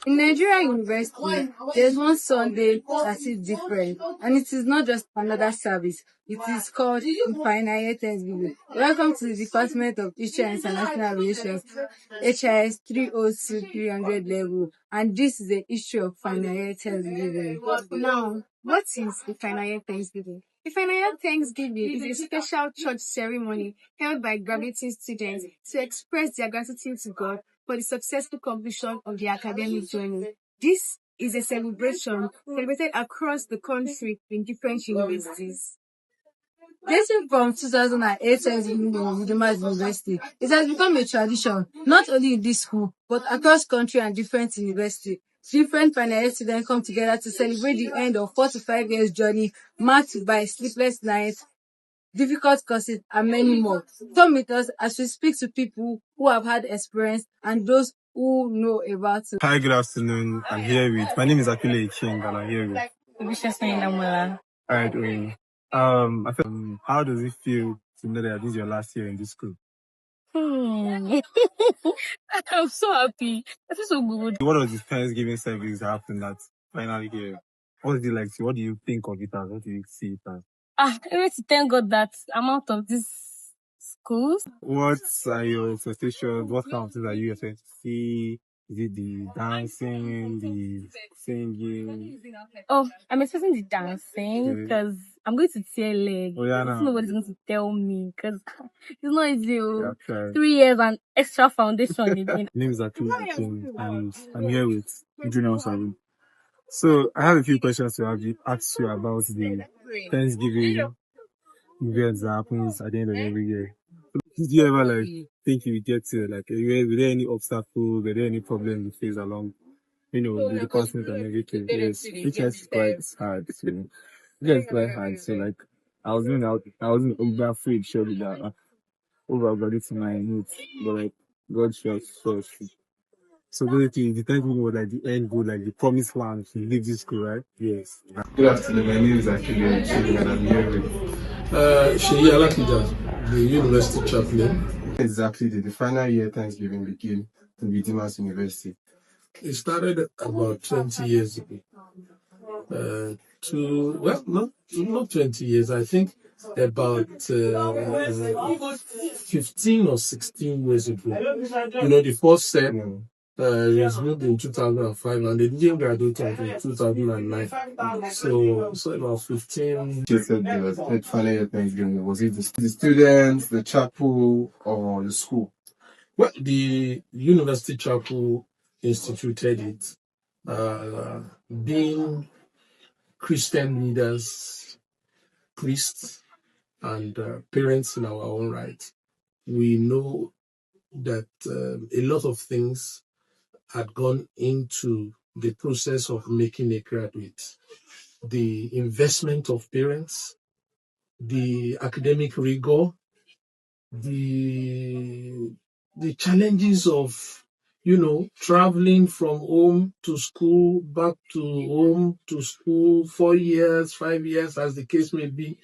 In Nigerian university, there's one Sunday that is different, and it is not just another service. It is called Final Thanksgiving. Welcome to the Department of History and International Relations, HIS 302-300 level, and this is the history of Final Thanksgiving. Now, what is the Final Thanksgiving? The Final Thanksgiving is a special church ceremony held by graduating students to express their gratitude to God for the successful completion of their academic journey. This is a celebration celebrated across the country in different universities. Dating from 2008 Thanksgiving in Redeemers University, it has become a tradition, not only in this school, but across country and different universities. Different final students come together to celebrate the end of 4 to 5 years journey marked by sleepless nights, difficult courses, and many more. Come with us as we speak to people who have had experience and those who know about it. Hi, good afternoon. I'm here with, my name is Akinloye King, and I'm here with Alright, how does it feel to know that this is your last year in this school? I'm so happy. I feel so good. What was the Thanksgiving service that happened that finally here? What is it like? What do you think of it as? What do you see it as? I want to thank God that I'm out of this school. What are your expectations? What kind of things are you expecting to see? Is it the dancing, the singing? Oh, I'm expecting the dancing because I'm going to tear leg. Oh, yeah, no. Nobody's going to tell me because it's not easy. Yeah, 3 years and extra foundation. My name is Akinloye King, and I'm here with Odunayo. So I have a few questions to ask you about the Thanksgiving events that happens at the end of every year. Did you ever think you would get to were there any obstacles, were there any problems you face along, the department and everything? Yes, it is quite hard. So it's quite hard. So I wasn't over afraid surely that over graduating my notes, but God just first. So basically, the Thanksgiving was the end goal, the promised land to leave this school, right? Yes. Good afternoon. My name is Akinloye, and I'm here with the university chaplain. Exactly, the final year Thanksgiving begin in Redeemers University. It started about 20 years ago. Not 20 years. I think about 15 or 16 years ago. The first set was moved in 2005 and they didn't graduate until 2009. So about 15. You said the final year Thanksgiving. Was it the students, the chapel, or the school? Well, the university chapel instituted it, being Christian leaders, priests, and parents in our own right. We know that a lot of things had gone into the process of making a graduate. The investment of parents, the academic rigor, the challenges of traveling from home to school, back to home to school, 4 years, 5 years, as the case may be.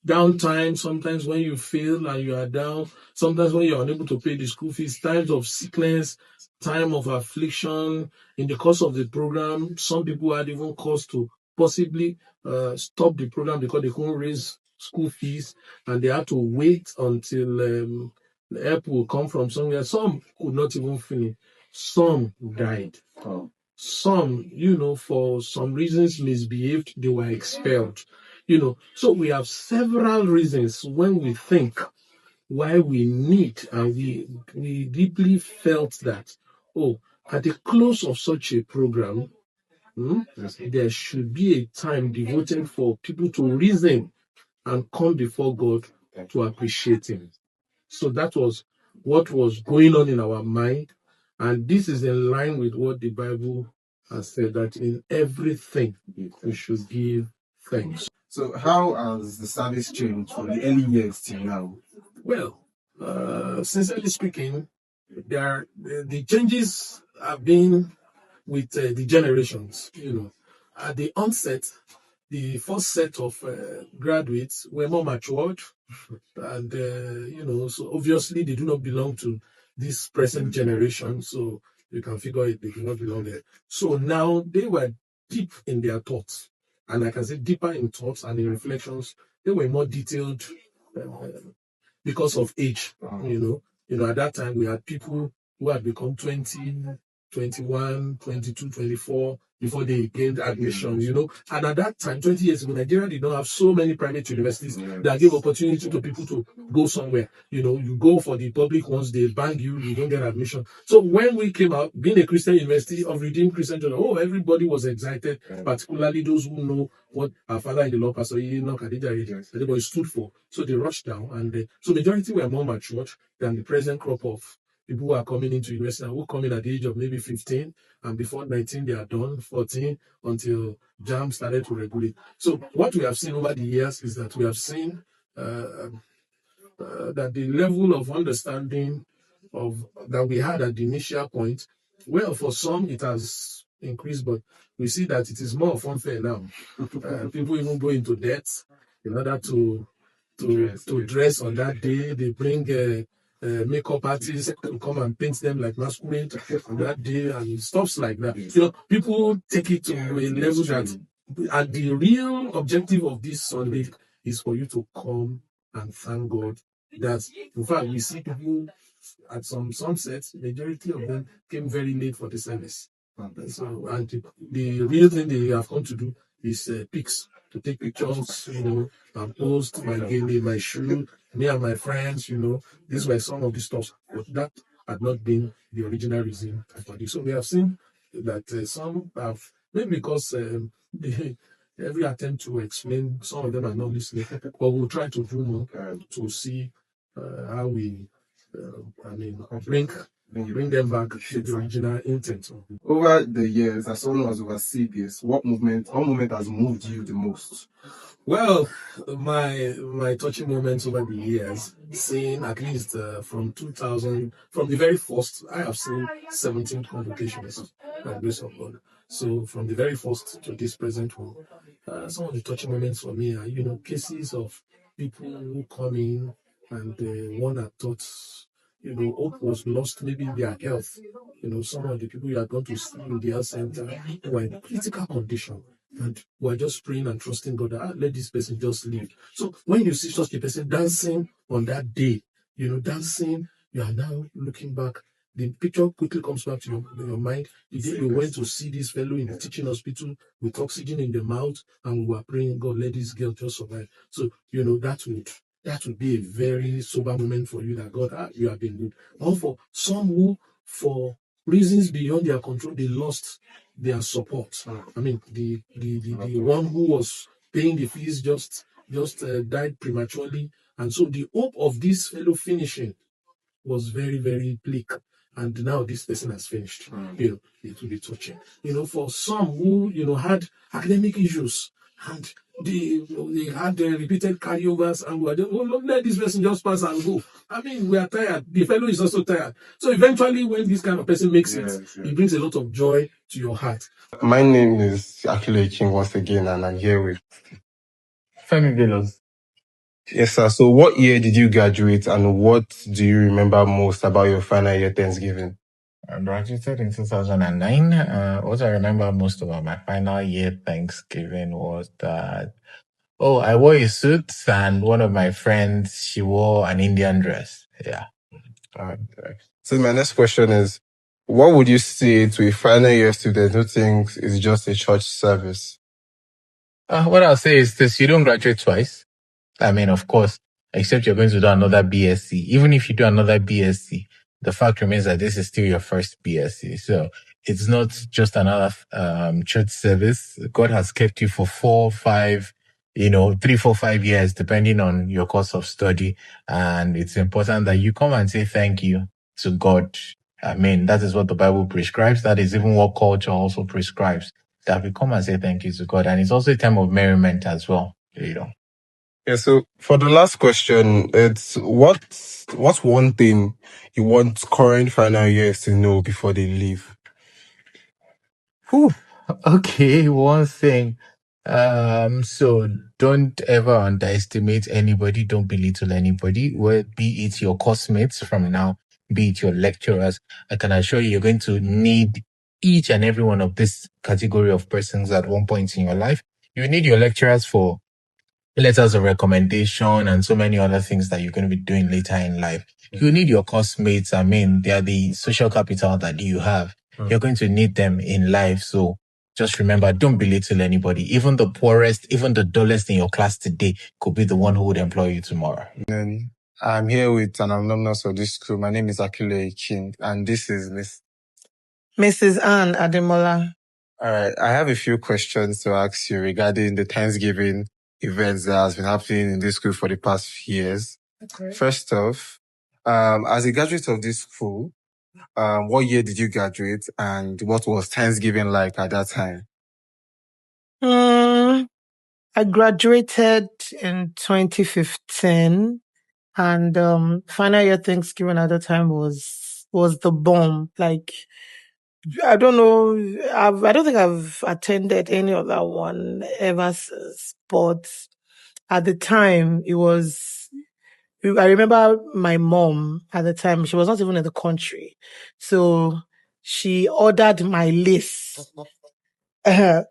Downtime, sometimes when you fail and you are down, sometimes when you're unable to pay the school fees, times of sickness, time of affliction. In the course of the program, some people had even caused to possibly stop the program because they couldn't raise school fees and they had to wait until the help will come from somewhere. Some could not even finish. Some died. Some, for some reasons misbehaved, they were expelled. So we have several reasons when we think why we need, and we deeply felt that, at the close of such a program, there should be a time devoted for people to reason and come before God to appreciate Him. So that was what was going on in our mind, and this is in line with what the Bible has said, that in everything we should give thanks. So how has the service changed from the early years till now? Well, sincerely speaking, the changes have been with the generations. At the onset, the first set of graduates were more matured, and so obviously they do not belong to this present generation. So You can figure it, they do not belong there. So now they were deep in their thoughts. And I can say deeper in thoughts and in reflections. They were more detailed because of age. At that time we had people who had become 20, 21, 22, 24 before they gained admission, And at that time, 20 years ago, Nigeria did not have so many private universities that gave opportunity to people to go somewhere. You go for the public ones, they bang you, you don't get admission. So when we came out, being a Christian university of Redeemed Christian Church, everybody was excited, particularly those who know what our father in the Lord, Pastor everybody stood for. So they rushed down, and so majority were more matured than the present crop of people who are coming into university and who come in at the age of maybe 15, and before 19 they are done, 14, until JAM started to regulate. So what we have seen over the years is that we have seen that the level of understanding that we had at the initial point, well, for some it has increased, but we see that it is more unfair now. People even go into debt in order to dress on that day. They bring makeup artists to come and paint them like masquerade on that day and stuffs like that. People take it to a level that, and the real objective of this Sunday is for you to come and thank God. That, in fact, we see people at some sunsets, majority of them came very late for the service. And the real thing they have come to do is pics, to take pictures, and post my shoe, me and my friends, these were some of the stuff, but that had not been the original reason for this. So we have seen that some have, maybe because every attempt to explain, some of them are not listening, but we'll try to do more to see how we, bring them back to the original intent. Over the years, as someone who has overseen this, what moment has moved you the most? Well, my touching moments over the years, seeing at least from 2000, from the very first, I have seen 17 convocations by the grace of God. So from the very first to this present one, some of the touching moments for me are, cases of people who come in and one that thought, hope was lost, maybe in their health. Some of the people you are going to see in the health center were in critical condition. And we're just praying and trusting God that let this person just live. So when you see such a person dancing on that day, dancing, you are now looking back. The picture quickly comes back to your mind. The day you went to see this fellow in the teaching hospital with oxygen in the mouth, and we were praying, God, let this girl just survive. So, that would be a very sober moment for you, that God, you have been good. Or for some who, for reasons beyond their control, they lost their support. The one who was paying the fees just died prematurely, and so the hope of this fellow finishing was very, very bleak. And now this person has finished. It will be touching. For some who had academic issues and they had repeated carryovers, and we were just, let this person just pass and go. We are tired. The fellow is also tired. So eventually, when this kind of person makes it, it brings a lot of joy to your heart. My name is Akinloye once again, and I'm here with Funmilayo. Yes, sir. So what year did you graduate, and what do you remember most about your final year Thanksgiving? I graduated in 2009. What I remember most about my final year Thanksgiving was that, I wore a suit, and one of my friends, she wore an Indian dress. Yeah. So my next question is, what would you say to a final year student who thinks it's just a church service? What I'll say is this: you don't graduate twice. Of course, except you're going to do another BSc. Even if you do another BSc, the fact remains that this is still your first BSc. So it's not just another church service. God has kept you for 4, 5, 3, 4, 5 years, depending on your course of study. And it's important that you come and say thank you to God. That is what the Bible prescribes. That is even what culture also prescribes, that we come and say thank you to God. And it's also a time of merriment as well, Yeah, so for the last question, it's what's one thing you want current final years to know before they leave? Okay, one thing. So don't ever underestimate anybody. Don't belittle anybody, be it your classmates from now. be it your lecturers. I can assure you, you're going to need each and every one of this category of persons at one point in your life. You need your lecturers for letters of recommendation and so many other things that you're going to be doing later in life. You need your classmates. I mean, they are the social capital that you have. You're going to need them in life. So just remember, don't belittle anybody. Even the poorest, even the dullest in your class today could be the one who would employ you tomorrow. And I'm here with an alumnus of this school. My name is Akinloye, and this is Mrs. Anne Ademola. All right. I have a few questions to ask you regarding the Thanksgiving events that has been happening in this school for the past few years. Okay. First off, as a graduate of this school, what year did you graduate and what was Thanksgiving like at that time? I graduated in 2015 and final year Thanksgiving at that time was the bomb. Like, I don't know, I don't think I've attended any other one ever since, but at the time I remember my mom at the time, she was not even in the country. So she ordered my lace, my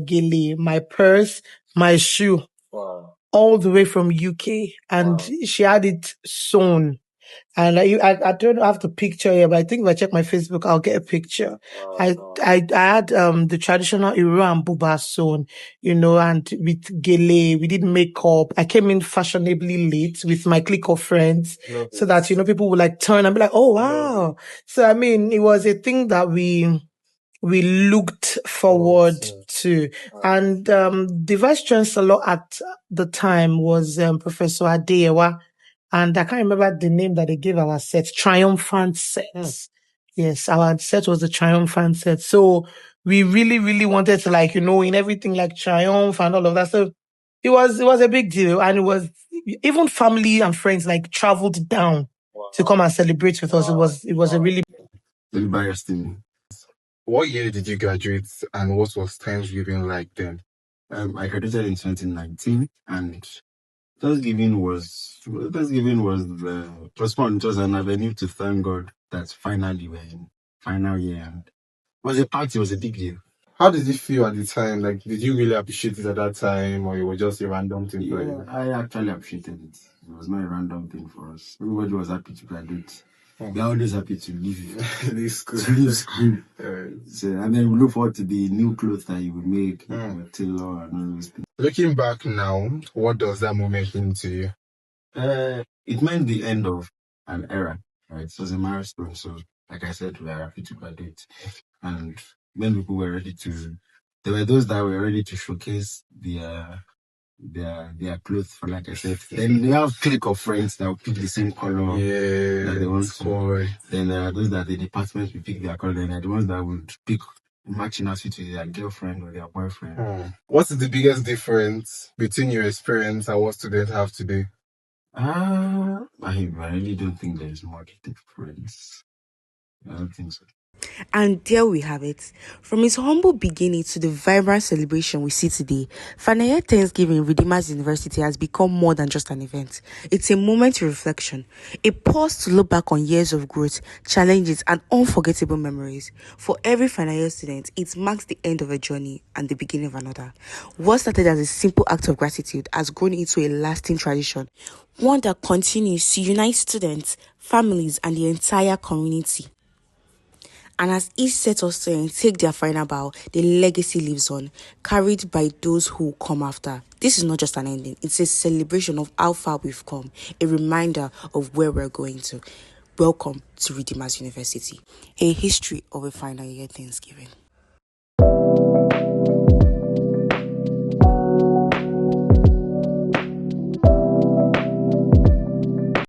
gele, my purse, my shoe, all the way from UK. And she had it sewn. And I don't have the picture here, but I think if I check my Facebook, I'll get a picture. I had the traditional Iru and Buba sewn, and with gele, we did makeup. I came in fashionably late with my clique of friends so that, people would like turn and be like, oh, wow. So, I mean, it was a thing that we looked forward to. And the vice chancellor at the time was Professor Adeyewa. And I can't remember the name that they gave our set, Triumphant Set. Yes, our set was the Triumphant Set. So we really, really wanted to in everything like triumph and all of that. So it was a big deal. And it was even family and friends traveled down to come and celebrate with us. It was a really Biased thing. What year did you graduate and what was Thanksgiving like then? I graduated in 2019 and Thanksgiving was fun. It was an avenue to thank God that finally we're in final year, and it was a party. It was a big deal. How did it feel at the time? Like, did you really appreciate it at that time, or it was just a random thing for you? I actually appreciated it. It was not a random thing for us. Everybody was happy to graduate. We're always happy to leave school. So, and then we look forward to the new clothes that you will make, tailor and all those things. Looking back now, what does that moment mean to you? It meant the end of an era, right? It was a milestone. So, like I said, we are happy to graduate. And when people were ready to, there were those that were ready to showcase their clothes for, like I said. Then they have a clique of friends that will pick the same color that they want to. Then there are those that the department will pick their color. Then there are the ones that would pick matching outfit with their girlfriend or their boyfriend. What is the biggest difference between your experience and what students have today? I really don't think there is much difference. I don't think so. And there we have it. From its humble beginning to the vibrant celebration we see today, Final Year Thanksgiving Redeemers University has become more than just an event. It's a moment of reflection, a pause to look back on years of growth, challenges, and unforgettable memories. For every final year student, it marks the end of a journey and the beginning of another. What started as a simple act of gratitude has grown into a lasting tradition, one that continues to unite students, families, and the entire community. And as each set of students take their final bow, the legacy lives on, carried by those who come after. This is not just an ending, it's a celebration of how far we've come, a reminder of where we're going to. Welcome to Redeemers University, a history of a final year Thanksgiving.